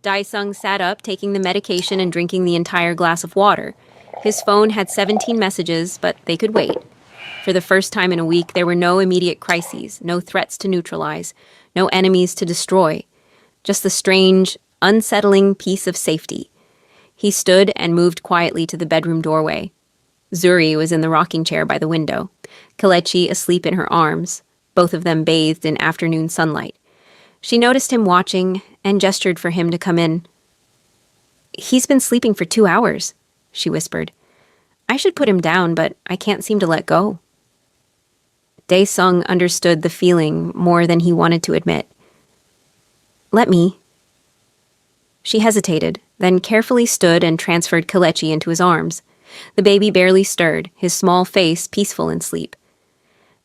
Dae-sung sat up, taking the medication and drinking the entire glass of water. His phone had 17 messages, but they could wait. For the first time in a week, there were no immediate crises, no threats to neutralize, no enemies to destroy. Just the strange, unsettling peace of safety. He stood and moved quietly to the bedroom doorway. Zuri was in the rocking chair by the window, Kelechi asleep in her arms, both of them bathed in afternoon sunlight. She noticed him watching and gestured for him to come in. "He's been sleeping for 2 hours," she whispered. "I should put him down, but I can't seem to let go." Dae-sung understood the feeling more than he wanted to admit. "Let me." She hesitated, then carefully stood and transferred Kelechi into his arms. The baby barely stirred, his small face peaceful in sleep.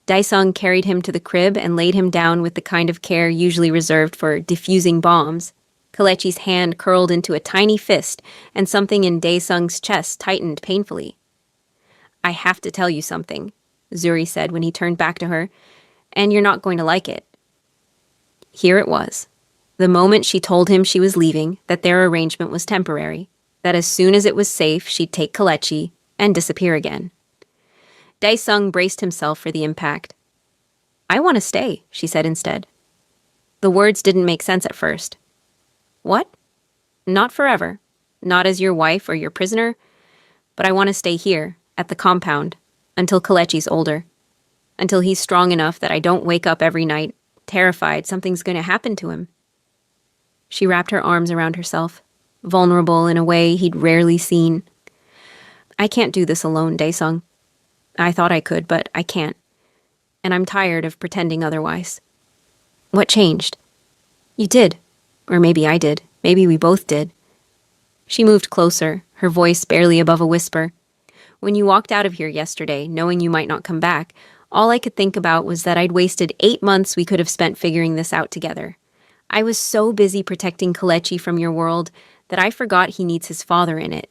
Dae-sung carried him to the crib and laid him down with the kind of care usually reserved for defusing bombs. Kelechi's hand curled into a tiny fist, and something in Dae-sung's chest tightened painfully. "I have to tell you something," Zuri said when he turned back to her, "and you're not going to like it." Here it was. The moment she told him she was leaving, that their arrangement was temporary, that as soon as it was safe, she'd take Kelechi and disappear again. Dae-sung braced himself for the impact. "I want to stay," she said instead. The words didn't make sense at first. "What?" "Not forever. Not as your wife or your prisoner. But I want to stay here, at the compound, until Kelechi's older. Until he's strong enough that I don't wake up every night, terrified something's going to happen to him." She wrapped her arms around herself, vulnerable in a way he'd rarely seen. "I can't do this alone, Dae-sung. I thought I could, but I can't. And I'm tired of pretending otherwise." "What changed?" "You did. Or maybe I did. Maybe we both did." She moved closer, her voice barely above a whisper. "When you walked out of here yesterday, knowing you might not come back, all I could think about was that I'd wasted 8 months we could have spent figuring this out together. I was so busy protecting Kelechi from your world that I forgot he needs his father in it."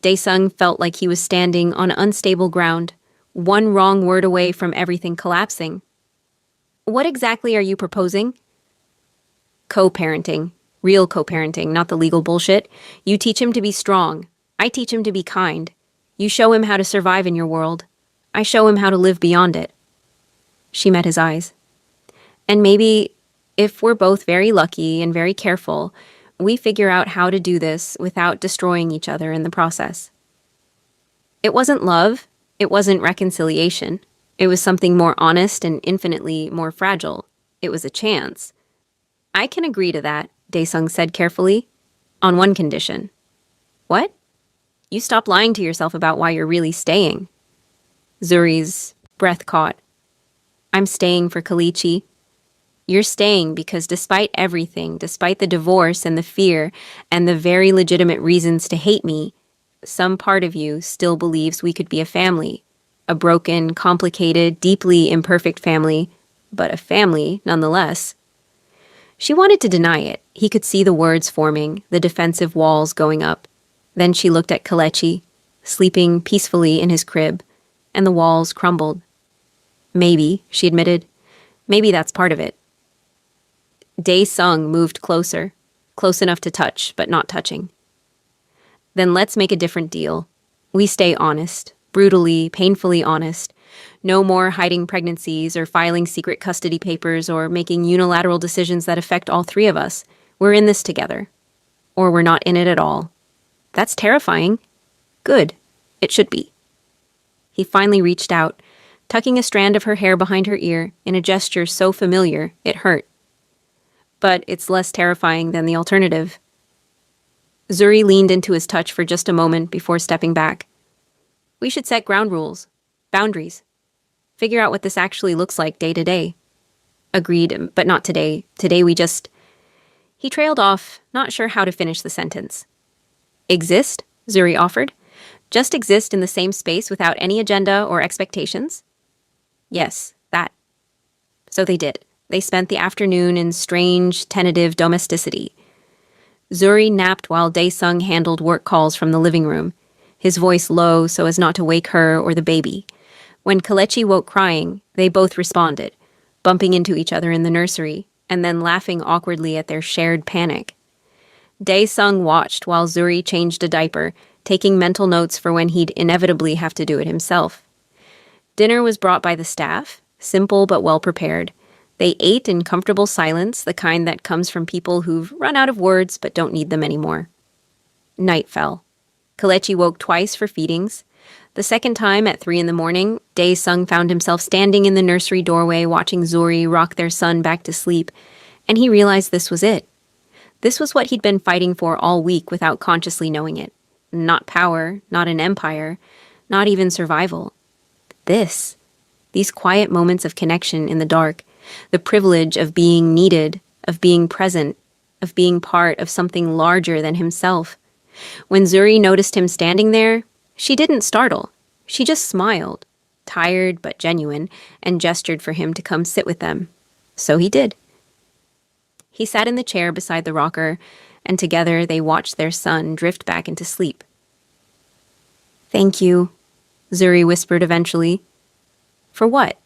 Dae-sung felt like he was standing on unstable ground, one wrong word away from everything collapsing. "What exactly are you proposing?" "Co-parenting. Real co-parenting, not the legal bullshit. You teach him to be strong. I teach him to be kind. You show him how to survive in your world. I show him how to live beyond it." She met his eyes. "And maybe, if we're both very lucky and very careful, we figure out how to do this without destroying each other in the process." It wasn't love. It wasn't reconciliation. It was something more honest and infinitely more fragile. It was a chance. "I can agree to that," Dae-sung said carefully, "on one condition." "What?" "You stop lying to yourself about why you're really staying." Zuri's breath caught. "I'm staying for Kelechi." "You're staying because despite everything, despite the divorce and the fear and the very legitimate reasons to hate me, some part of you still believes we could be a family. A broken, complicated, deeply imperfect family, but a family nonetheless." She wanted to deny it. He could see the words forming, the defensive walls going up. Then she looked at Kelechi, sleeping peacefully in his crib, and the walls crumbled. "Maybe," she admitted. "Maybe that's part of it." Dae-sung moved closer, close enough to touch, but not touching. "Then let's make a different deal. We stay honest, brutally, painfully honest. No more hiding pregnancies or filing secret custody papers or making unilateral decisions that affect all three of us. We're in this together. Or we're not in it at all. That's terrifying. Good. It should be." He finally reached out, tucking a strand of her hair behind her ear in a gesture so familiar it hurt. But it's less terrifying than the alternative. Zuri leaned into his touch for just a moment before stepping back. "We should set ground rules, boundaries. Figure out what this actually looks like day to day." "Agreed, but not today. Today we just..." He trailed off, not sure how to finish the sentence. "Exist," Zuri offered. "Just exist in the same space without any agenda or expectations?" "Yes, that." So they did. They spent the afternoon in strange, tentative domesticity. Zuri napped while Dae-sung handled work calls from the living room, his voice low so as not to wake her or the baby. When Kelechi woke crying, they both responded, bumping into each other in the nursery, and then laughing awkwardly at their shared panic. Dae-sung watched while Zuri changed a diaper, taking mental notes for when he'd inevitably have to do it himself. Dinner was brought by the staff, simple but well prepared. They ate in comfortable silence, the kind that comes from people who've run out of words but don't need them anymore. Night fell. Kelechi woke twice for feedings. The second time, at 3 a.m, Dae-sung found himself standing in the nursery doorway watching Zuri rock their son back to sleep, and he realized this was it. This was what he'd been fighting for all week without consciously knowing it. Not power, not an empire, not even survival. These quiet moments of connection in the dark, the privilege of being needed, of being present, of being part of something larger than himself. When Zuri noticed him standing there, she didn't startle. She just smiled, tired but genuine, and gestured for him to come sit with them. So he did. He sat in the chair beside the rocker, and together they watched their son drift back into sleep. "Thank you," Zuri whispered eventually. "For what?"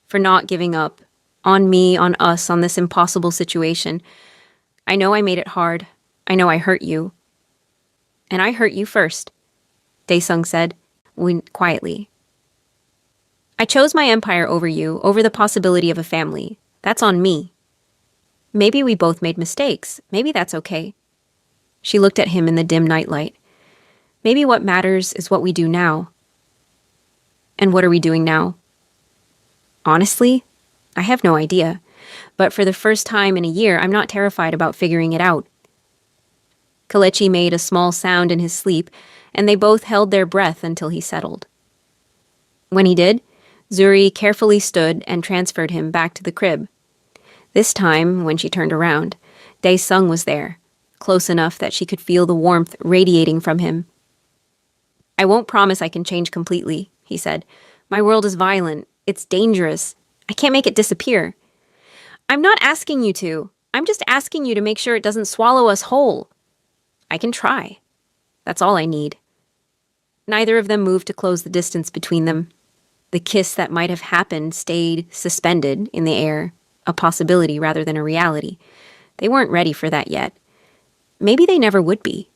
"For not giving up. On me, on us, on this impossible situation. I know I made it hard. I know I hurt you." "And I hurt you first," Dae-sung said, quietly. "I chose my empire over you, over the possibility of a family. That's on me. Maybe we both made mistakes. Maybe that's okay." She looked at him in the dim nightlight. "Maybe what matters is what we do now." "And what are we doing now?" "Honestly, I have no idea. But for the first time in a year, I'm not terrified about figuring it out." Kelechi made a small sound in his sleep, and they both held their breath until he settled. When he did, Zuri carefully stood and transferred him back to the crib. This time, when she turned around, Dae-sung was there, close enough that she could feel the warmth radiating from him. "I won't promise I can change completely," he said. "My world is violent. It's dangerous. I can't make it disappear." "I'm not asking you to. I'm just asking you to make sure it doesn't swallow us whole." "I can try. That's all I need." Neither of them moved to close the distance between them. The kiss that might have happened stayed suspended in the air, a possibility rather than a reality. They weren't ready for that yet. Maybe they never would be.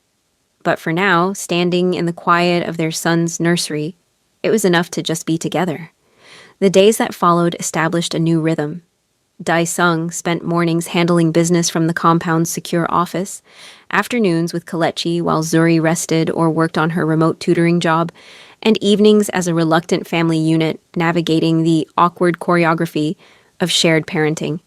But for now, standing in the quiet of their son's nursery, it was enough to just be together. The days that followed established a new rhythm. Dae-sung spent mornings handling business from the compound's secure office, afternoons with Kelechi while Zuri rested or worked on her remote tutoring job, and evenings as a reluctant family unit navigating the awkward choreography of shared parenting.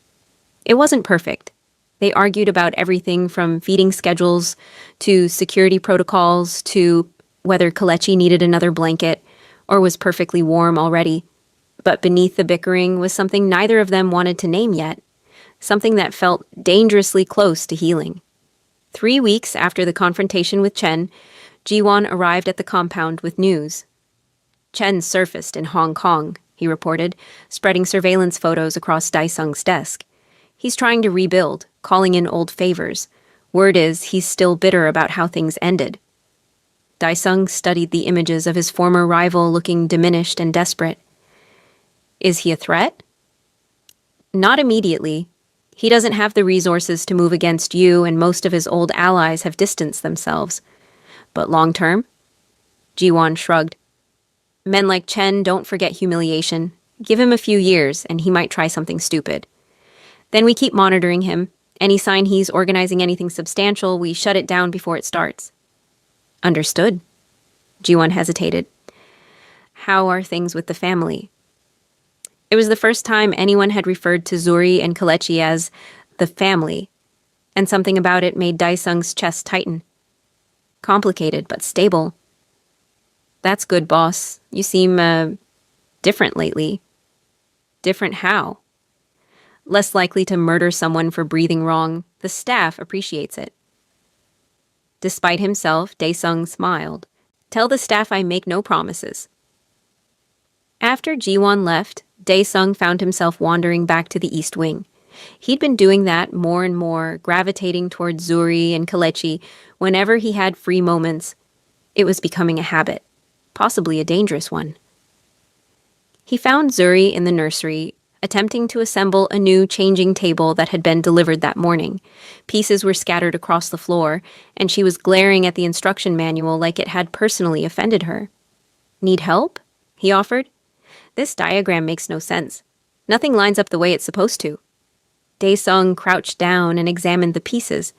It wasn't perfect. They argued about everything from feeding schedules to security protocols to whether Kelechi needed another blanket or was perfectly warm already. But beneath the bickering was something neither of them wanted to name yet, something that felt dangerously close to healing. 3 weeks after the confrontation with Chen, Ji-won arrived at the compound with news. "Chen surfaced in Hong Kong," he reported, spreading surveillance photos across Dae-sung's desk. "He's trying to rebuild, calling in old favors. Word is he's still bitter about how things ended." Dae-sung studied the images of his former rival looking diminished and desperate. "Is he a threat?" "Not immediately. He doesn't have the resources to move against you, and most of his old allies have distanced themselves. But long term?" Ji-won shrugged. "Men like Chen don't forget humiliation. Give him a few years, and he might try something stupid. Then we keep monitoring him. Any sign he's organizing anything substantial, we shut it down before it starts." "Understood." Ji-won hesitated. "How are things with the family?" It was the first time anyone had referred to Zuri and Kelechi as the family, and something about it made Dae-sung's chest tighten. "Complicated, but stable." "That's good, boss. You seem, different lately." "Different how?" "Less likely to murder someone for breathing wrong. The staff appreciates it." Despite himself, Dae-sung smiled. "Tell the staff I make no promises." After Ji-won left, Dae-sung found himself wandering back to the East Wing. He'd been doing that more and more, gravitating towards Zuri and Kelechi whenever he had free moments. It was becoming a habit, possibly a dangerous one. He found Zuri in the nursery, attempting to assemble a new changing table that had been delivered that morning. Pieces were scattered across the floor, and she was glaring at the instruction manual like it had personally offended her. "Need help?" he offered. "This diagram makes no sense. Nothing lines up the way it's supposed to." Dae-sung crouched down and examined the pieces.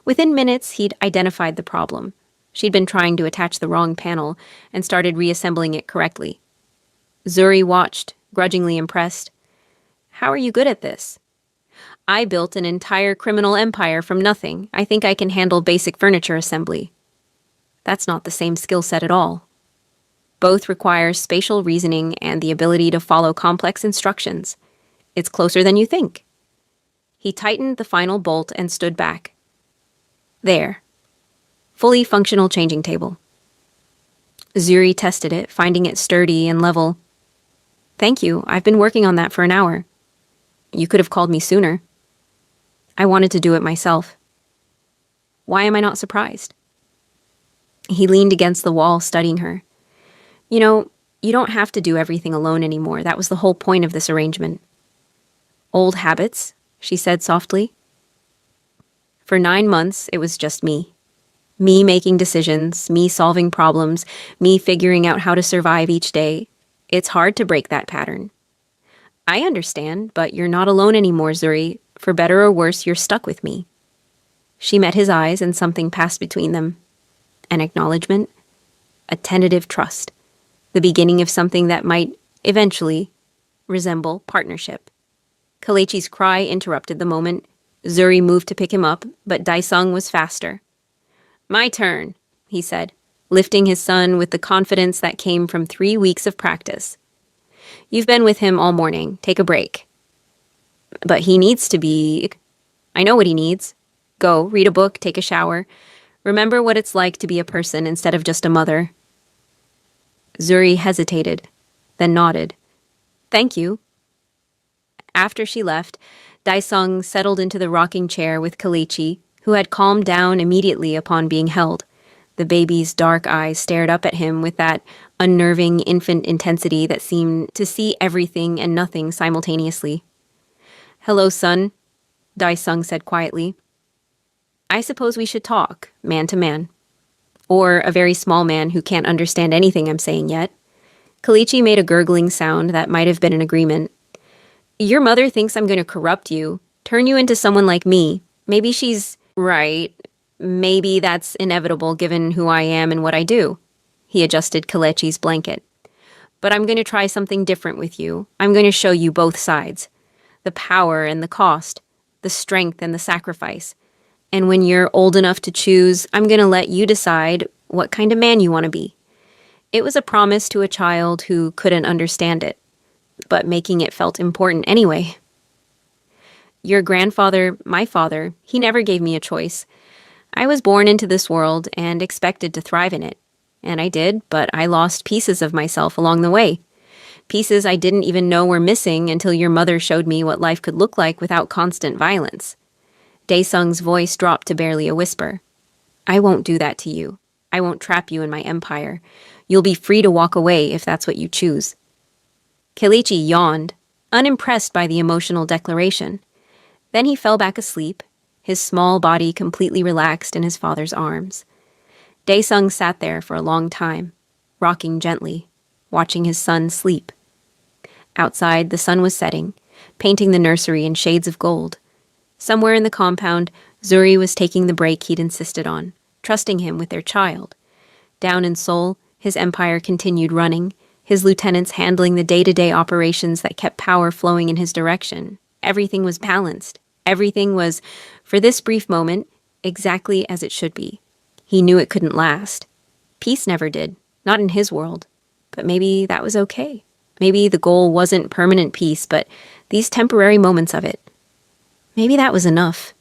Within minutes, he'd identified the problem. She'd been trying to attach the wrong panel and started reassembling it correctly. Zuri watched, grudgingly impressed. "How are you good at this?" "I built an entire criminal empire from nothing. I think I can handle basic furniture assembly." "That's not the same skill set at all. Both require spatial reasoning and the ability to follow complex instructions. It's closer than you think." He tightened the final bolt and stood back. "There. Fully functional changing table." Zuri tested it, finding it sturdy and level. "Thank you. I've been working on that for an hour." "You could have called me sooner." "I wanted to do it myself." "Why am I not surprised?" He leaned against the wall, studying her. "You know, you don't have to do everything alone anymore. That was the whole point of this arrangement." "Old habits," she said softly. "For 9 months, it was just me. Me making decisions, me solving problems, me figuring out how to survive each day. It's hard to break that pattern." "I understand, but you're not alone anymore, Zuri. For better or worse, you're stuck with me." She met his eyes and something passed between them. An acknowledgement, a tentative trust, the beginning of something that might, eventually, resemble partnership. Kalechi's cry interrupted the moment. Zuri moved to pick him up, but Dae-sung was faster. "My turn," he said, lifting his son with the confidence that came from 3 weeks of practice. "You've been with him all morning. Take a break." "But he needs to be..." "I know what he needs. Go, read a book, take a shower. Remember what it's like to be a person instead of just a mother." Zuri hesitated, then nodded. "Thank you." After she left, Dae-sung settled into the rocking chair with Kalechi, who had calmed down immediately upon being held. The baby's dark eyes stared up at him with that unnerving infant intensity that seemed to see everything and nothing simultaneously. "Hello, son," Dae-sung said quietly. "I suppose we should talk, man to man. Or a very small man who can't understand anything I'm saying yet." Kalechi made a gurgling sound that might have been an agreement. "Your mother thinks I'm going to corrupt you, turn you into someone like me. Maybe she's right. Maybe that's inevitable given who I am and what I do." He adjusted Kalechi's blanket. "But I'm going to try something different with you. I'm going to show you both sides. The power and the cost. The strength and the sacrifice. And when you're old enough to choose, I'm going to let you decide what kind of man you want to be." It was a promise to a child who couldn't understand it, but making it felt important anyway. "Your grandfather, my father, he never gave me a choice. I was born into this world and expected to thrive in it. And I did, but I lost pieces of myself along the way. Pieces I didn't even know were missing until your mother showed me what life could look like without constant violence." Dae-sung's voice dropped to barely a whisper. "I won't do that to you. I won't trap you in my empire. You'll be free to walk away if that's what you choose." Kalechi yawned, unimpressed by the emotional declaration. Then he fell back asleep, his small body completely relaxed in his father's arms. Dae-sung sat there for a long time, rocking gently, watching his son sleep. Outside, the sun was setting, painting the nursery in shades of gold. Somewhere in the compound, Zuri was taking the break he'd insisted on, trusting him with their child. Down in Seoul, his empire continued running, his lieutenants handling the day-to-day operations that kept power flowing in his direction. Everything was balanced. Everything was, for this brief moment, exactly as it should be. He knew it couldn't last. Peace never did, not in his world. But maybe that was okay. Maybe the goal wasn't permanent peace, but these temporary moments of it. Maybe that was enough.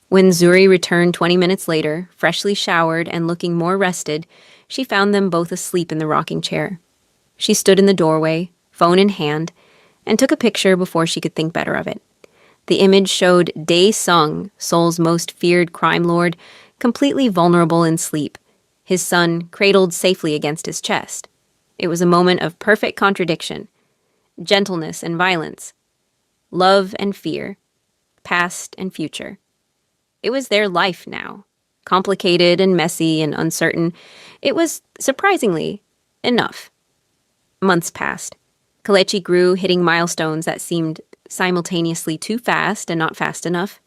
When Zuri returned 20 minutes later, freshly showered and looking more rested, she found them both asleep in the rocking chair. She stood in the doorway, phone in hand, and took a picture before she could think better of it. The image showed Dae-sung, Seoul's most feared crime lord, completely vulnerable in sleep, his son cradled safely against his chest. It was a moment of perfect contradiction. Gentleness and violence, Love and fear. Past and future. It was their life now. Complicated and messy and uncertain. It was, surprisingly, enough. Months passed. Kelechi grew, hitting milestones that seemed simultaneously too fast and not fast enough.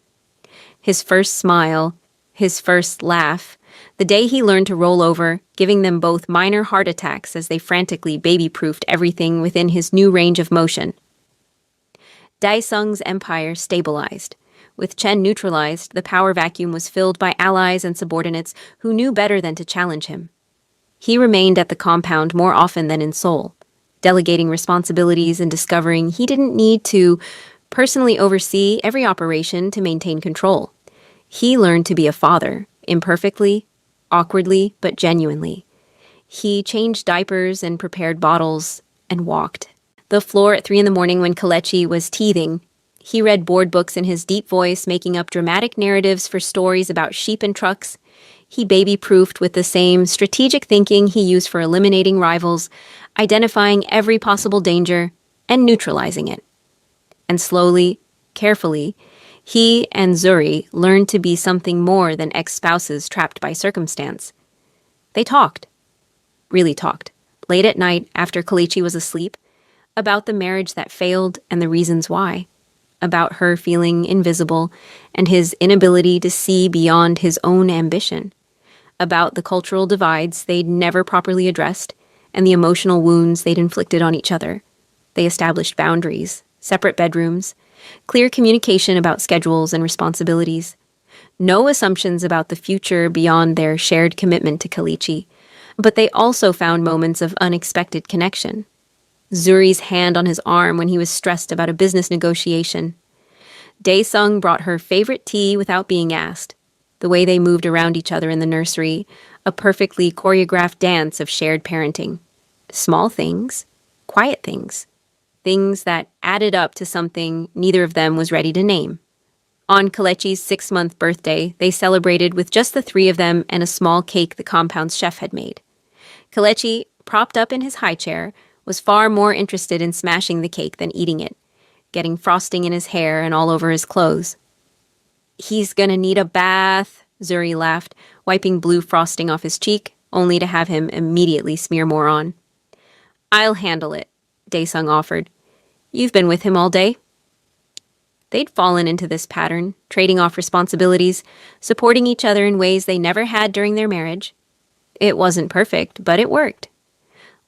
His first smile, his first laugh, the day he learned to roll over, giving them both minor heart attacks as they frantically baby-proofed everything within his new range of motion. Daesung's empire stabilized. With Chen neutralized, the power vacuum was filled by allies and subordinates who knew better than to challenge him. He remained at the compound more often than in Seoul, delegating responsibilities and discovering he didn't need to personally oversee every operation to maintain control. He learned to be a father, imperfectly, awkwardly, but genuinely. He changed diapers and prepared bottles and walked. The floor at 3 a.m. when Kelechi was teething, he read board books in his deep voice, making up dramatic narratives for stories about sheep and trucks. He baby-proofed with the same strategic thinking he used for eliminating rivals, identifying every possible danger and neutralizing it. And slowly, carefully, he and Zuri learned to be something more than ex-spouses trapped by circumstance. They talked. Really talked. Late at night, after Kelechi was asleep, about the marriage that failed and the reasons why. About her feeling invisible and his inability to see beyond his own ambition. About the cultural divides they'd never properly addressed and the emotional wounds they'd inflicted on each other. They established boundaries, separate bedrooms, clear communication about schedules and responsibilities. No assumptions about the future beyond their shared commitment to Kelechi, but they also found moments of unexpected connection. Zuri's hand on his arm when he was stressed about a business negotiation. Daesung brought her favorite tea without being asked. The way they moved around each other in the nursery, a perfectly choreographed dance of shared parenting. Small things, quiet things, things that added up to something neither of them was ready to name. On Kelechi's 6-month birthday, they celebrated with just the 3 of them and a small cake the compound's chef had made. Kelechi, propped up in his high chair, was far more interested in smashing the cake than eating it, getting frosting in his hair and all over his clothes. "He's gonna need a bath," Zuri laughed, wiping blue frosting off his cheek, only to have him immediately smear more on. "I'll handle it," Daesung offered. "You've been with him all day." They'd fallen into this pattern, trading off responsibilities, supporting each other in ways they never had during their marriage. It wasn't perfect, but it worked.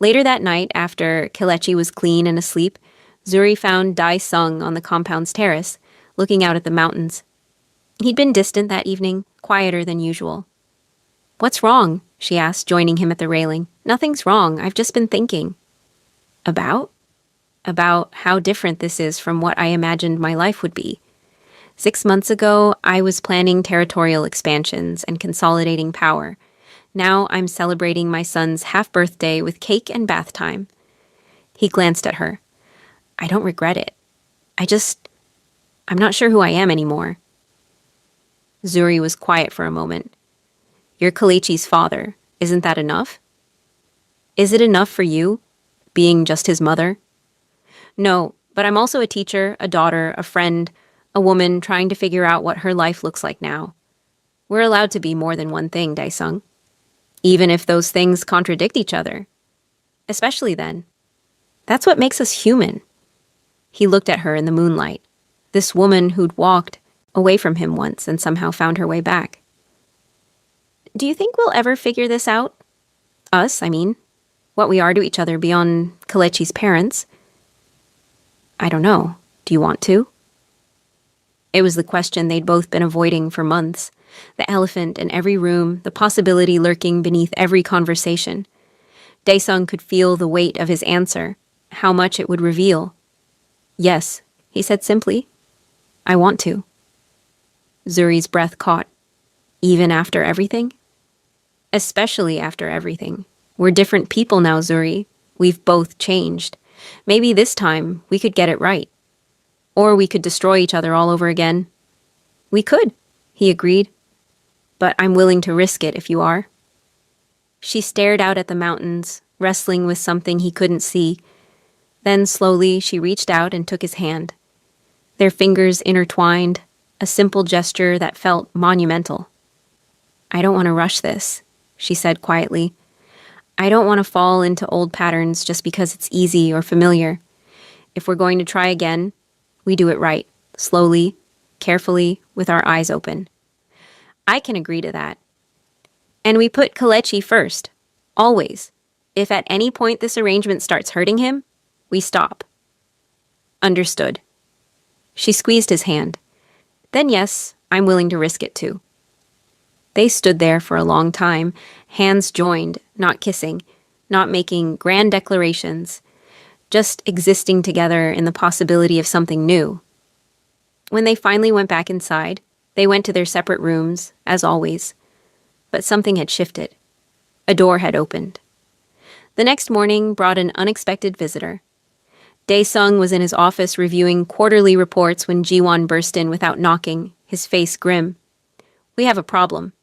Later that night, after Kelechi was clean and asleep, Zuri found Daesung on the compound's terrace, looking out at the mountains. He'd been distant that evening, quieter than usual. "What's wrong?" she asked, joining him at the railing. "Nothing's wrong. I've just been thinking." "About?" "About how different this is from what I imagined my life would be. 6 months ago, I was planning territorial expansions and consolidating power. Now I'm celebrating my son's half-birthday with cake and bath time." He glanced at her. "I don't regret it. I'm not sure who I am anymore." Zuri was quiet for a moment. "You're Kelechi's father. Isn't that enough?" "Is it enough for you, being just his mother?" "No, but I'm also a teacher, a daughter, a friend, a woman trying to figure out what her life looks like now. We're allowed to be more than one thing, Daesung. Even if those things contradict each other. Especially then. That's what makes us human." He looked at her in the moonlight. This woman who'd walked away from him once and somehow found her way back. "Do you think we'll ever figure this out? Us, I mean. What we are to each other beyond Kelechi's parents." "I don't know. Do you want to?" It was the question they'd both been avoiding for months. The elephant in every room, the possibility lurking beneath every conversation. Daesung could feel the weight of his answer, how much it would reveal. "Yes," he said simply. "I want to." Zuri's breath caught. "Even after everything?" "Especially after everything. We're different people now, Zuri. We've both changed. Maybe this time we could get it right. Or we could destroy each other all over again." "We could," he agreed. "But I'm willing to risk it if you are." She stared out at the mountains, wrestling with something he couldn't see. Then slowly she reached out and took his hand. their fingers intertwined, a simple gesture that felt monumental. "I don't want to rush this," she said quietly. "I don't want to fall into old patterns just because it's easy or familiar. If we're going to try again, we do it right, slowly, carefully, with our eyes open." I can agree to that. And we put Kelechi first, always. If at any point this arrangement starts hurting him, we stop. Understood. She squeezed his hand. Then yes, I'm willing to risk it too. They stood there for a long time, hands joined, not kissing, not making grand declarations, just existing together in the possibility of something new. When they finally went back inside, they went to their separate rooms, as always. But something had shifted. A door had opened. The next morning brought an unexpected visitor. Dae-sung was in his office reviewing quarterly reports when Ji-won burst in without knocking, his face grim. "We have a problem."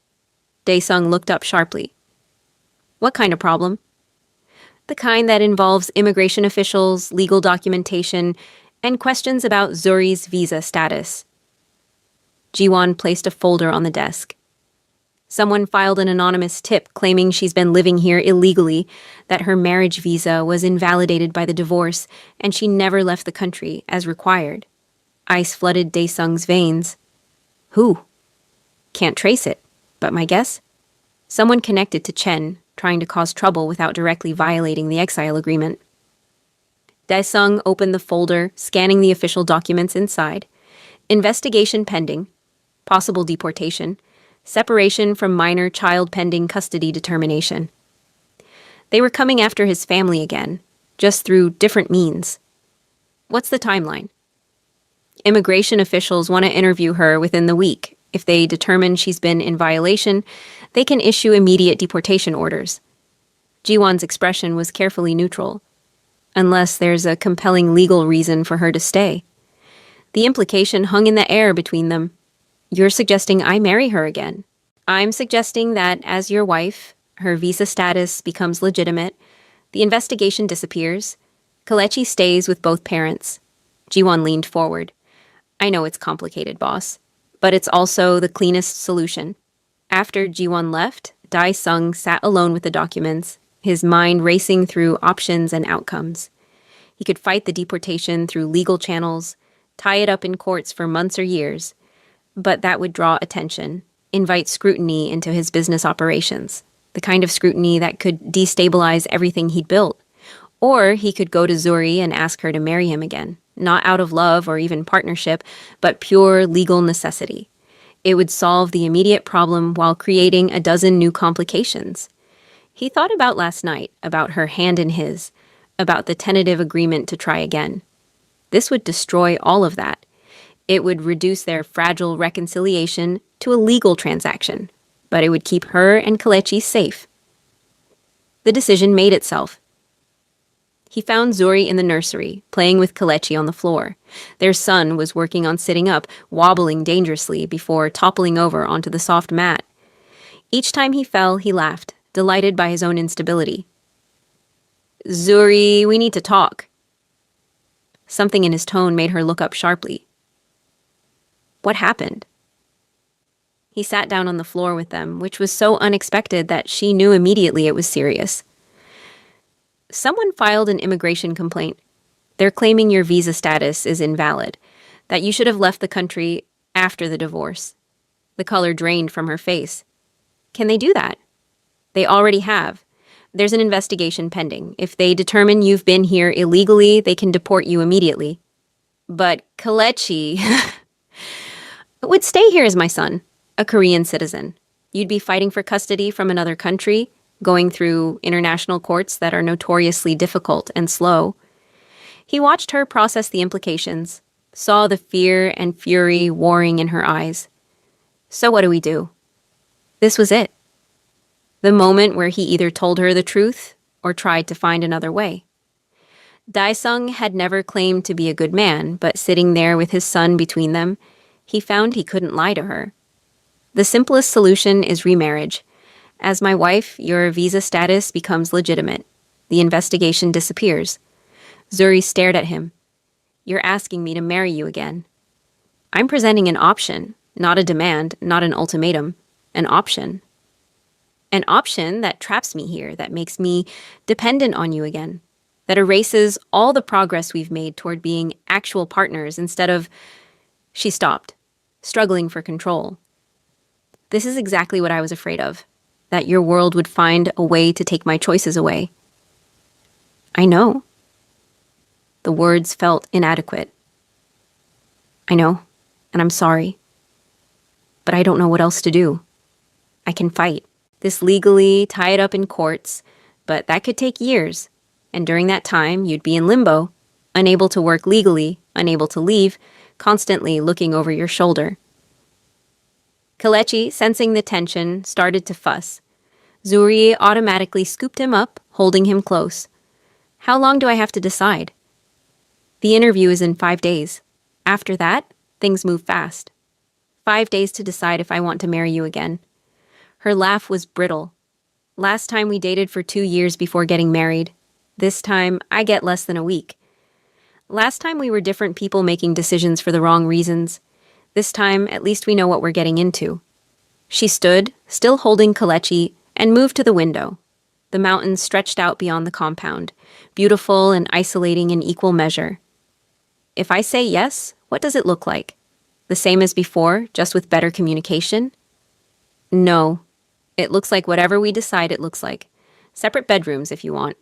Dae-sung looked up sharply. "What kind of problem?" "The kind that involves immigration officials, legal documentation, and questions about Zuri's visa status." Ji-won placed a folder on the desk. Someone filed an anonymous tip claiming she's been living here illegally, that her marriage visa was invalidated by the divorce, and she never left the country as required. Ice flooded Dae-sung's veins. Who? Can't trace it, but my guess? Someone connected to Chen, trying to cause trouble without directly violating the exile agreement. Dae-sung opened the folder, scanning the official documents inside. Investigation pending. Possible deportation. Separation from minor child pending custody determination. They were coming after his family again, just through different means. What's the timeline? Immigration officials want to interview her within the week. If they determine she's been in violation, they can issue immediate deportation orders. Ji-won's expression was carefully neutral. Unless there's a compelling legal reason for her to stay. The implication hung in the air between them. You're suggesting I marry her again. I'm suggesting that as your wife, her visa status becomes legitimate, the investigation disappears, Kelechi stays with both parents. Ji-won leaned forward. I know it's complicated, boss, but it's also the cleanest solution. After Ji-won left, Dae-sung sat alone with the documents, his mind racing through options and outcomes. He could fight the deportation through legal channels, tie it up in courts for months or years, but that would draw attention, invite scrutiny into his business operations, the kind of scrutiny that could destabilize everything he'd built. Or he could go to Zuri and ask her to marry him again, not out of love or even partnership, but pure legal necessity. It would solve the immediate problem while creating a dozen new complications. He thought about last night, about her hand in his, about the tentative agreement to try again. This would destroy all of that. It would reduce their fragile reconciliation to a legal transaction, but it would keep her and Kelechi safe. The decision made itself. He found Zuri in the nursery, playing with Kelechi on the floor. Their son was working on sitting up, wobbling dangerously before toppling over onto the soft mat. Each time he fell, he laughed, delighted by his own instability. "Zuri, we need to talk." Something in his tone made her look up sharply. What happened? He sat down on the floor with them, which was so unexpected that she knew immediately it was serious. Someone filed an immigration complaint. They're claiming your visa status is invalid, that you should have left the country after the divorce. The color drained from her face. Can they do that? They already have. There's an investigation pending. If they determine you've been here illegally, they can deport you immediately. But Kelechi would stay here as my son, a Korean citizen. You'd be fighting for custody from another country, going through international courts that are notoriously difficult and slow. He watched her process the implications, saw the fear and fury warring in her eyes. So what do we do? This was it. The moment where he either told her the truth or tried to find another way. Dae-sung had never claimed to be a good man, but sitting there with his son between them, he found he couldn't lie to her. The simplest solution is remarriage. As my wife, your visa status becomes legitimate. The investigation disappears. Zuri stared at him. You're asking me to marry you again. I'm presenting an option, not a demand, not an ultimatum. An option. An option that traps me here, that makes me dependent on you again, that erases all the progress we've made toward being actual partners instead of... She stopped, struggling for control. This is exactly what I was afraid of, that your world would find a way to take my choices away. I know. The words felt inadequate. I know, and I'm sorry. But I don't know what else to do. I can fight. This legally, tie it up in courts, but that could take years. And during that time, you'd be in limbo, unable to work legally, unable to leave, constantly looking over your shoulder. Kelechi, sensing the tension, started to fuss. Zuri automatically scooped him up, holding him close. How long do I have to decide? The interview is in 5 days. After that, things move fast. 5 days to decide if I want to marry you again. Her laugh was brittle. Last time we dated for 2 years before getting married. This time, I get less than a week. Last time we were different people making decisions for the wrong reasons. This time, at least we know what we're getting into. She stood, still holding Kelechi, and moved to the window. The mountains stretched out beyond the compound, beautiful and isolating in equal measure. If I say yes, what does it look like? The same as before, just with better communication? No. It looks like whatever we decide it looks like. Separate bedrooms, if you want.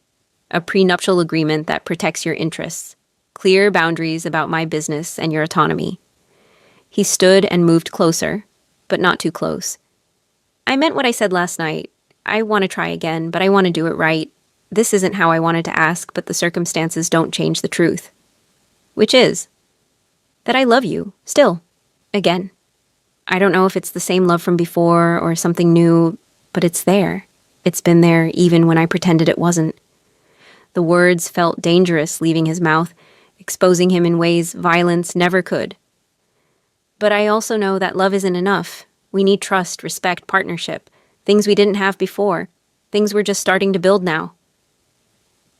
A prenuptial agreement that protects your interests. Clear boundaries about my business and your autonomy. He stood and moved closer, but not too close. I meant what I said last night. I want to try again, but I want to do it right. This isn't how I wanted to ask, but the circumstances don't change the truth. Which is that I love you, still, again. I don't know if it's the same love from before or something new, but it's there. It's been there even when I pretended it wasn't. The words felt dangerous leaving his mouth, exposing him in ways violence never could. But I also know that love isn't enough. We need trust, respect, partnership, things we didn't have before, things we're just starting to build now.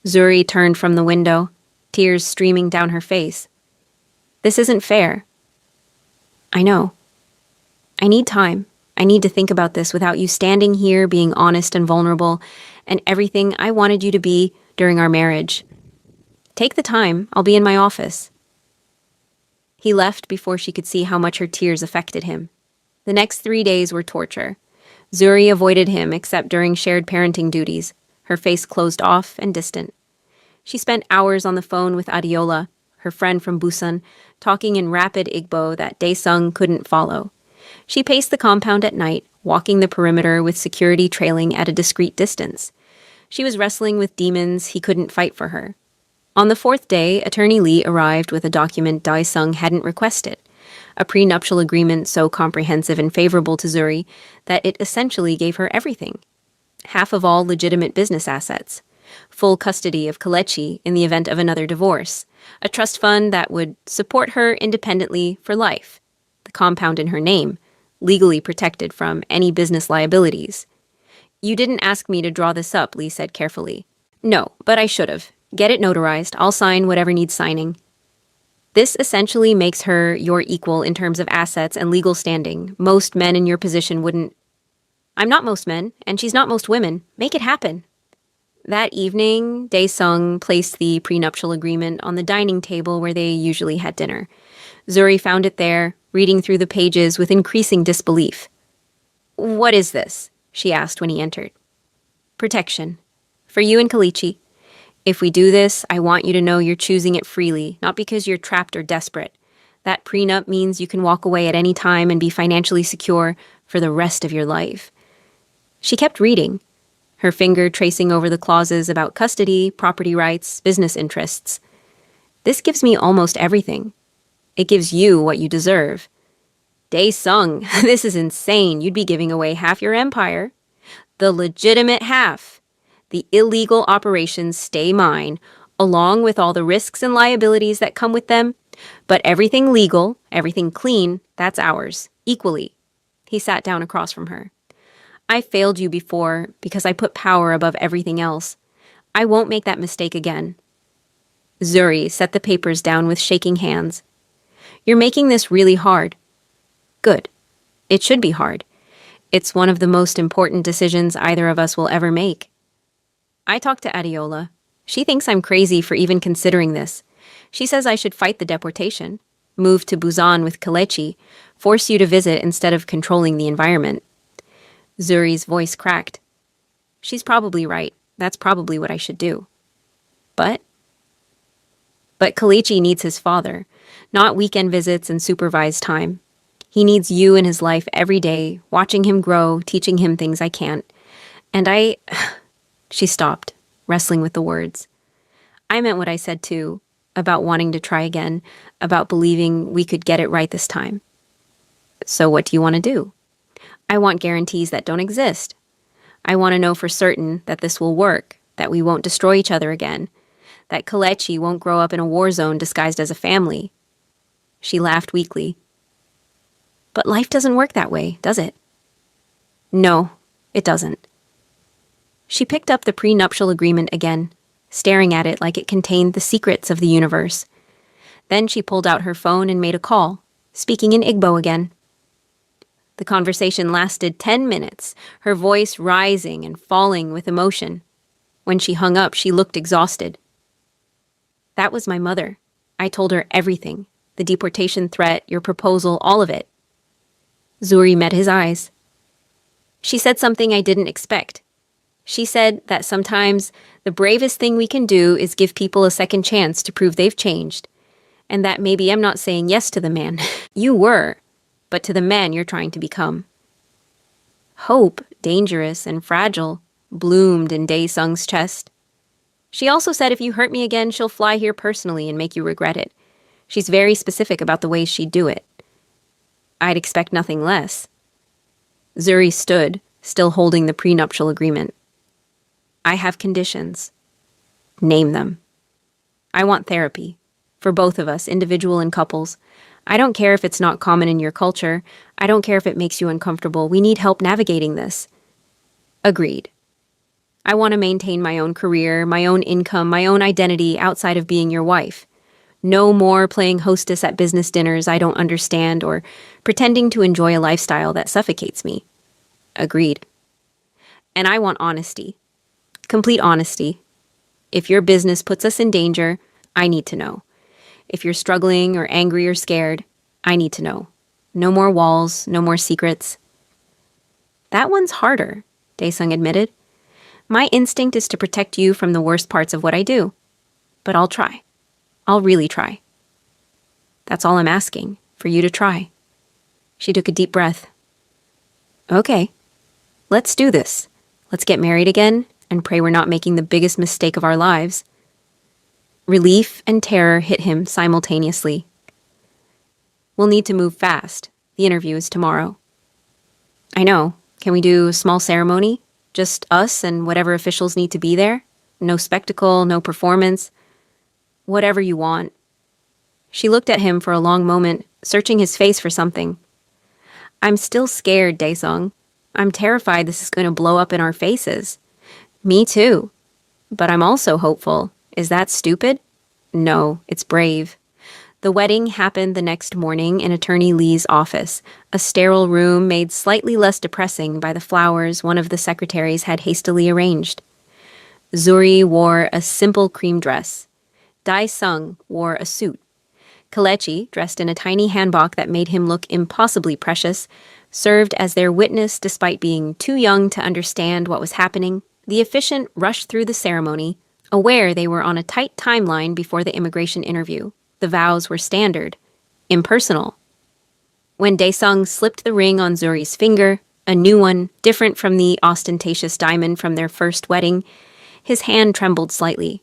Zuri turned from the window, tears streaming down her face. This isn't fair. I know. I need time. I need to think about this without you standing here being honest and vulnerable and everything I wanted you to be during our marriage. Take the time. I'll be in my office. He left before she could see how much her tears affected him. The next 3 days were torture. Zuri avoided him except during shared parenting duties, her face closed off and distant. She spent hours on the phone with Adiola, her friend from Busan, talking in rapid Igbo that Daesung couldn't follow. She paced the compound at night, walking the perimeter with security trailing at a discreet distance. She was wrestling with demons he couldn't fight for her. On the 4th day, Attorney Lee arrived with a document Daesung hadn't requested, a prenuptial agreement so comprehensive and favorable to Zuri that it essentially gave her everything. Half of all legitimate business assets, full custody of Kelechi in the event of another divorce, a trust fund that would support her independently for life, the compound in her name, legally protected from any business liabilities. You didn't ask me to draw this up, Lee said carefully. No, but I should have. Get it notarized. I'll sign whatever needs signing. This essentially makes her your equal in terms of assets and legal standing. Most men in your position wouldn't. I'm not most men, and she's not most women. Make it happen. That evening, Daesung placed the prenuptial agreement on the dining table where they usually had dinner. Zuri found it there, reading through the pages with increasing disbelief. What is this? She asked when he entered. Protection. For you and Kelechi. If we do this, I want you to know you're choosing it freely, not because you're trapped or desperate. That prenup means you can walk away at any time and be financially secure for the rest of your life. She kept reading, her finger tracing over the clauses about custody, property rights, business interests. This gives me almost everything. It gives you what you deserve. Daesung, this is insane. You'd be giving away half your empire. The legitimate half. The illegal operations stay mine, along with all the risks and liabilities that come with them. But everything legal, everything clean, that's ours, equally. He sat down across from her. I failed you before because I put power above everything else. I won't make that mistake again. Zuri set the papers down with shaking hands. You're making this really hard. Good. It should be hard. It's one of the most important decisions either of us will ever make. I talked to Adiola. She thinks I'm crazy for even considering this. She says I should fight the deportation, move to Busan with Kelechi, force you to visit instead of controlling the environment. Zuri's voice cracked. She's probably right. That's probably what I should do. But Kelechi needs his father, not weekend visits and supervised time. He needs you in his life every day, watching him grow, teaching him things I can't. And She stopped, wrestling with the words. I meant what I said too, about wanting to try again, about believing we could get it right this time. So what do you want to do? I want guarantees that don't exist. I want to know for certain that this will work, that we won't destroy each other again, that Kelechi won't grow up in a war zone disguised as a family. She laughed weakly. But life doesn't work that way, does it? No, it doesn't. She picked up the prenuptial agreement again, staring at it like it contained the secrets of the universe. Then she pulled out her phone and made a call, speaking in Igbo again. The conversation lasted 10 minutes, her voice rising and falling with emotion. When she hung up, she looked exhausted. That was my mother. I told her everything. The deportation threat, your proposal, all of it. Zuri met his eyes. She said something I didn't expect. She said that sometimes the bravest thing we can do is give people a second chance to prove they've changed. And that maybe I'm not saying yes to the man. You were, but to the man you're trying to become. Hope, dangerous and fragile, bloomed in Dae-sung's chest. She also said if you hurt me again, she'll fly here personally and make you regret it. She's very specific about the ways she'd do it. I'd expect nothing less. Zuri stood, still holding the prenuptial agreement. I have conditions. Name them. I want therapy. For both of us, individual and couples. I don't care if it's not common in your culture. I don't care if it makes you uncomfortable. We need help navigating this. Agreed. I want to maintain my own career, my own income, my own identity outside of being your wife. No more playing hostess at business dinners I don't understand or pretending to enjoy a lifestyle that suffocates me. Agreed. And I want honesty. Complete honesty. If your business puts us in danger, I need to know. If you're struggling or angry or scared, I need to know. No more walls, no more secrets. That one's harder, Dae-sung admitted. My instinct is to protect you from the worst parts of what I do. But I'll try. I'll really try. That's all I'm asking, for you to try. She took a deep breath. Okay, let's do this. Let's get married again and pray we're not making the biggest mistake of our lives. Relief and terror hit him simultaneously. We'll need to move fast. The interview is tomorrow. I know. Can we do a small ceremony? Just us and whatever officials need to be there? No spectacle, no performance. Whatever you want. She looked at him for a long moment, searching his face for something. I'm still scared, Dae-sung. I'm terrified this is going to blow up in our faces. Me too. But I'm also hopeful. Is that stupid? No, it's brave. The wedding happened the next morning in Attorney Lee's office, a sterile room made slightly less depressing by the flowers one of the secretaries had hastily arranged. Zuri wore a simple cream dress. Dae-sung wore a suit. Kelechi, dressed in a tiny hanbok that made him look impossibly precious, served as their witness despite being too young to understand what was happening. The officiant rushed through the ceremony, aware they were on a tight timeline before the immigration interview. The vows were standard, impersonal. When Dae-sung slipped the ring on Zuri's finger, a new one, different from the ostentatious diamond from their first wedding, his hand trembled slightly.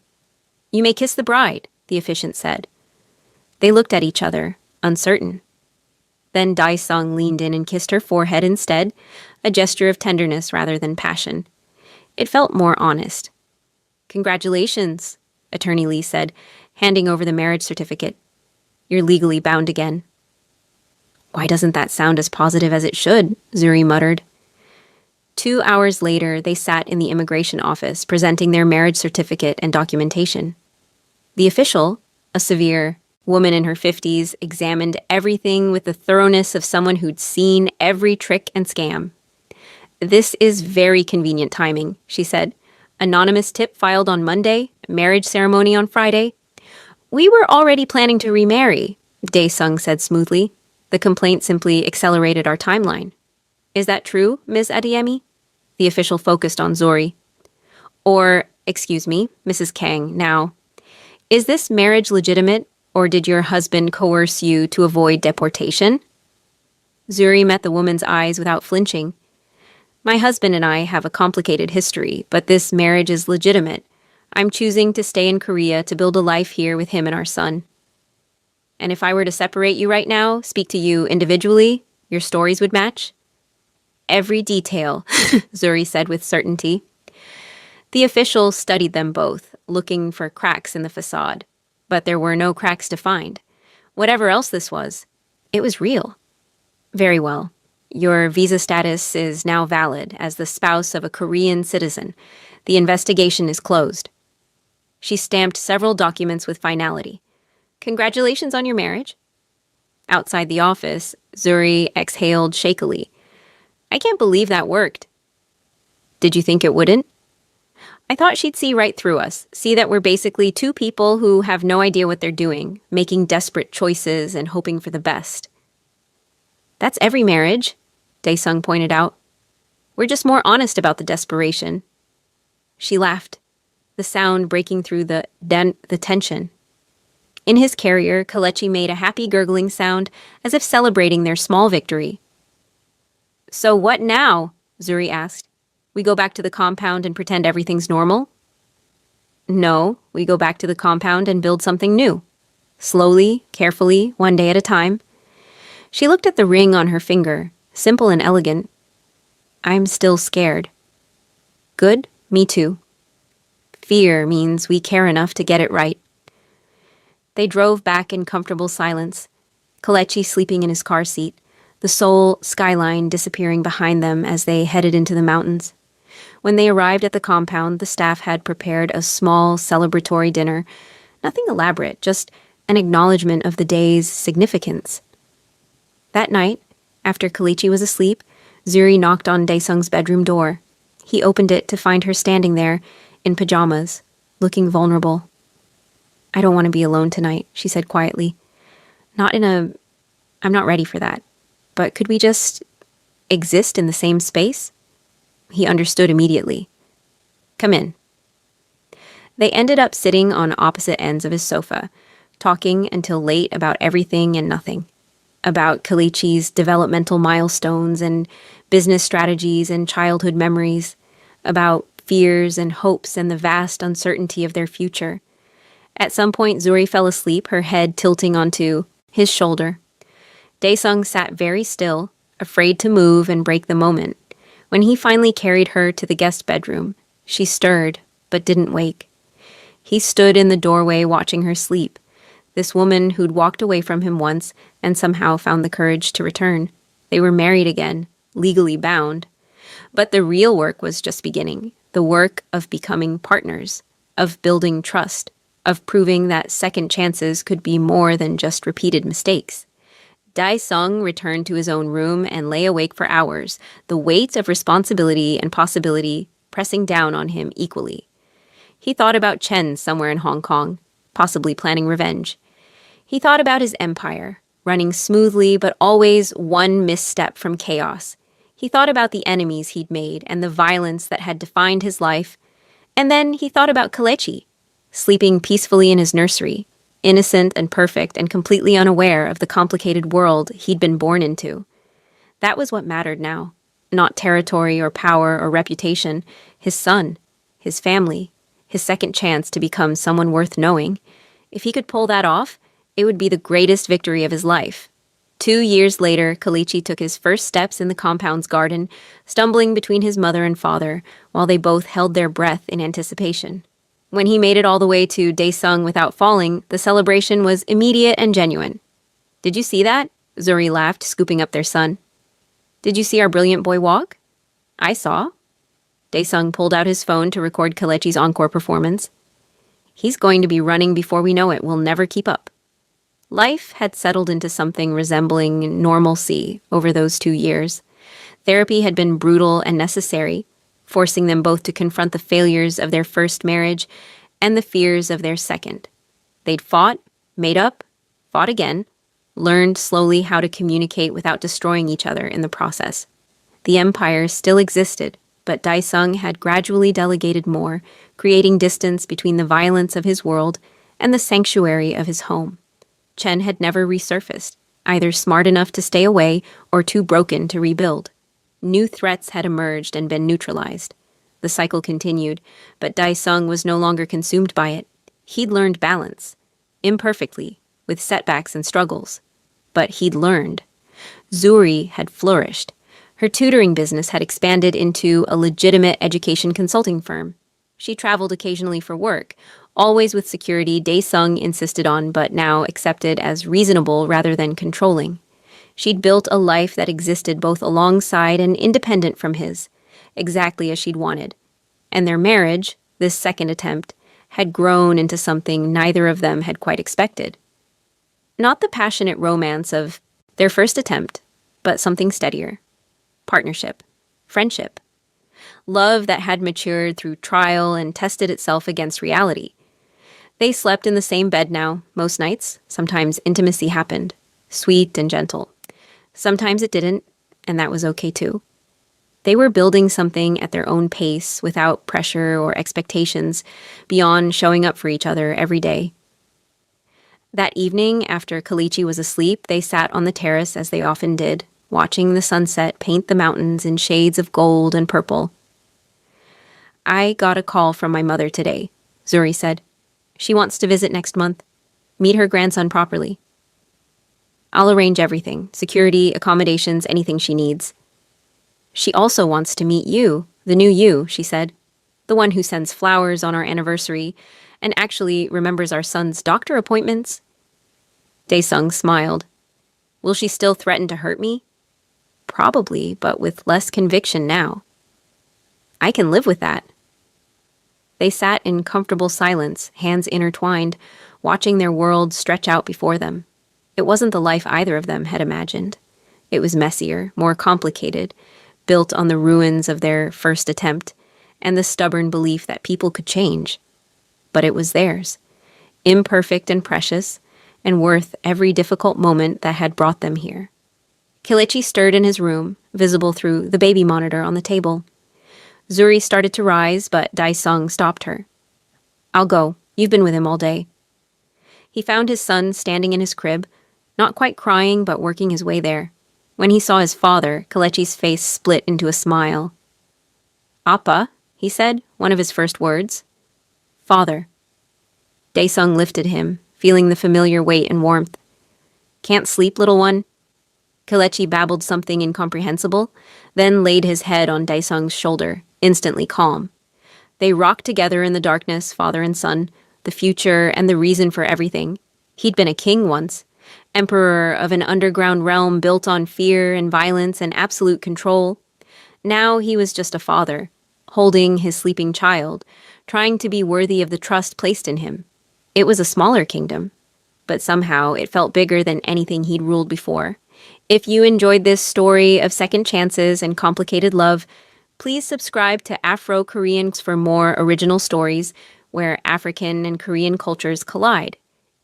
You may kiss the bride, the officiant said. They looked at each other, uncertain. Then Dae-sung leaned in and kissed her forehead instead, a gesture of tenderness rather than passion. It felt more honest. Congratulations, Attorney Lee said, handing over the marriage certificate. You're legally bound again. Why doesn't that sound as positive as it should? Zuri muttered. 2 hours later, they sat in the immigration office, presenting their marriage certificate and documentation. The official, a severe, Woman in her 50s examined everything with the thoroughness of someone who'd seen every trick and scam. "This is very convenient timing," she said. "Anonymous tip filed on Monday, marriage ceremony on Friday." "We were already planning to remarry," Dae-sung said smoothly. "The complaint simply accelerated our timeline." "Is that true, Ms. Adeyemi?" The official focused on Zori. "Or, excuse me, Mrs. Kang, now. Is this marriage legitimate, or did your husband coerce you to avoid deportation?" Zuri met the woman's eyes without flinching. "My husband and I have a complicated history, but this marriage is legitimate. I'm choosing to stay in Korea to build a life here with him and our son." "And if I were to separate you right now, speak to you individually, your stories would match?" "Every detail," Zuri said with certainty. The official studied them both, looking for cracks in the facade. But there were no cracks to find. Whatever else this was, it was real. "Very well. Your visa status is now valid as the spouse of a Korean citizen. The investigation is closed." She stamped several documents with finality. "Congratulations on your marriage." Outside the office, Zuri exhaled shakily. "I can't believe that worked." "Did you think it wouldn't?" "I thought she'd see right through us, see that we're basically two people who have no idea what they're doing, making desperate choices and hoping for the best." "That's every marriage," Dae-sung pointed out. "We're just more honest about the desperation." She laughed, the sound breaking through the tension. In his carrier, Kalechi made a happy gurgling sound, as if celebrating their small victory. "So what now?" Zuri asked. "We go back to the compound and pretend everything's normal?" "No, we go back to the compound and build something new. Slowly, carefully, one day at a time." She looked at the ring on her finger, simple and elegant. "I'm still scared." "Good, me too. Fear means we care enough to get it right." They drove back in comfortable silence, Kalechi sleeping in his car seat, the Seoul skyline disappearing behind them as they headed into the mountains. When they arrived at the compound, the staff had prepared a small celebratory dinner. Nothing elaborate, just an acknowledgement of the day's significance. That night, after Kalechi was asleep, Zuri knocked on Dae-sung's bedroom door. He opened it to find her standing there, in pajamas, looking vulnerable. "I don't want to be alone tonight," she said quietly. I'm not ready for that. But could we just exist in the same space?" He understood immediately. "Come in." They ended up sitting on opposite ends of his sofa, talking until late about everything and nothing. About Kalechi's developmental milestones and business strategies and childhood memories. About fears and hopes and the vast uncertainty of their future. At some point, Zuri fell asleep, her head tilting onto his shoulder. Dae-sung sat very still, afraid to move and break the moment. When he finally carried her to the guest bedroom, she stirred, but didn't wake. He stood in the doorway watching her sleep, this woman who'd walked away from him once and somehow found the courage to return. They were married again, legally bound. But the real work was just beginning, the work of becoming partners, of building trust, of proving that second chances could be more than just repeated mistakes. Dae-sung returned to his own room and lay awake for hours, the weight of responsibility and possibility pressing down on him equally. He thought about Chen somewhere in Hong Kong, possibly planning revenge. He thought about his empire, running smoothly but always one misstep from chaos. He thought about the enemies he'd made and the violence that had defined his life. And then he thought about Kalechi, sleeping peacefully in his nursery, innocent and perfect and completely unaware of the complicated world he'd been born into. That was what mattered now. Not territory or power or reputation. His son, his family, his second chance to become someone worth knowing. If he could pull that off, it would be the greatest victory of his life. 2 years later, Kalechi took his first steps in the compound's garden, stumbling between his mother and father, while they both held their breath in anticipation. When he made it all the way to Dae-sung without falling, the celebration was immediate and genuine. "Did you see that?" Zuri laughed, scooping up their son. "Did you see our brilliant boy walk?" "I saw." Dae-sung pulled out his phone to record Kalechi's encore performance. "He's going to be running before we know it. We'll never keep up." Life had settled into something resembling normalcy over those 2 years. Therapy had been brutal and necessary, forcing them both to confront the failures of their first marriage and the fears of their second. They'd fought, made up, fought again, learned slowly how to communicate without destroying each other in the process. The empire still existed, but Daisung had gradually delegated more, creating distance between the violence of his world and the sanctuary of his home. Chen had never resurfaced, either smart enough to stay away or too broken to rebuild. New threats had emerged and been neutralized. The cycle continued, but Daisung was no longer consumed by it. He'd learned balance, imperfectly, with setbacks and struggles. But he'd learned. Zuri had flourished. Her tutoring business had expanded into a legitimate education consulting firm. She traveled occasionally for work, always with security Daesung insisted on but now accepted as reasonable rather than controlling. She'd built a life that existed both alongside and independent from his, exactly as she'd wanted. And their marriage, this second attempt, had grown into something neither of them had quite expected. Not the passionate romance of their first attempt, but something steadier. Partnership. Friendship. Love that had matured through trial and tested itself against reality. They slept in the same bed now, most nights. Sometimes intimacy happened, sweet and gentle. Sometimes it didn't, and that was okay too. They were building something at their own pace, without pressure or expectations, beyond showing up for each other every day. That evening, after Kalichi was asleep, they sat on the terrace as they often did, watching the sunset paint the mountains in shades of gold and purple. "I got a call from my mother today," Zuri said. "She wants to visit next month, meet her grandson properly. I'll arrange everything, security, accommodations, anything she needs. She also wants to meet you, the new you," she said. "The one who sends flowers on our anniversary and actually remembers our son's doctor appointments." Daesung smiled. "Will she still threaten to hurt me?" "Probably, but with less conviction now." "I can live with that." They sat in comfortable silence, hands intertwined, watching their world stretch out before them. It wasn't the life either of them had imagined. It was messier, more complicated, built on the ruins of their first attempt and the stubborn belief that people could change. But it was theirs, imperfect and precious, and worth every difficult moment that had brought them here. Kilichi stirred in his room, visible through the baby monitor on the table. Zuri started to rise, but Daesung stopped her. "I'll go. You've been with him all day." He found his son standing in his crib, not quite crying, but working his way there. When he saw his father, Kelechi's face split into a smile. "Appa," he said, one of his first words. "Father." Daesung lifted him, feeling the familiar weight and warmth. "Can't sleep, little one?" Kelechi babbled something incomprehensible, then laid his head on Daesung's shoulder, instantly calm. They rocked together in the darkness, father and son, the future and the reason for everything. He'd been a king once, emperor of an underground realm built on fear and violence and absolute control. Now he was just a father, holding his sleeping child, trying to be worthy of the trust placed in him. It was a smaller kingdom, but somehow it felt bigger than anything he'd ruled before. If you enjoyed this story of second chances and complicated love, please subscribe to Afro-Koreans for more original stories where African and Korean cultures collide.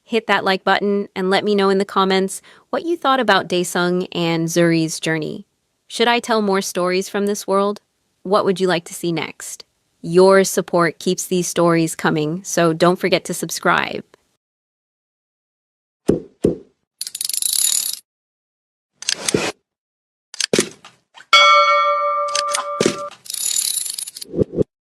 Hit that like button and let me know in the comments what you thought about Daesung and Zuri's journey. Should I tell more stories from this world? What would you like to see next? Your support keeps these stories coming, so don't forget to subscribe.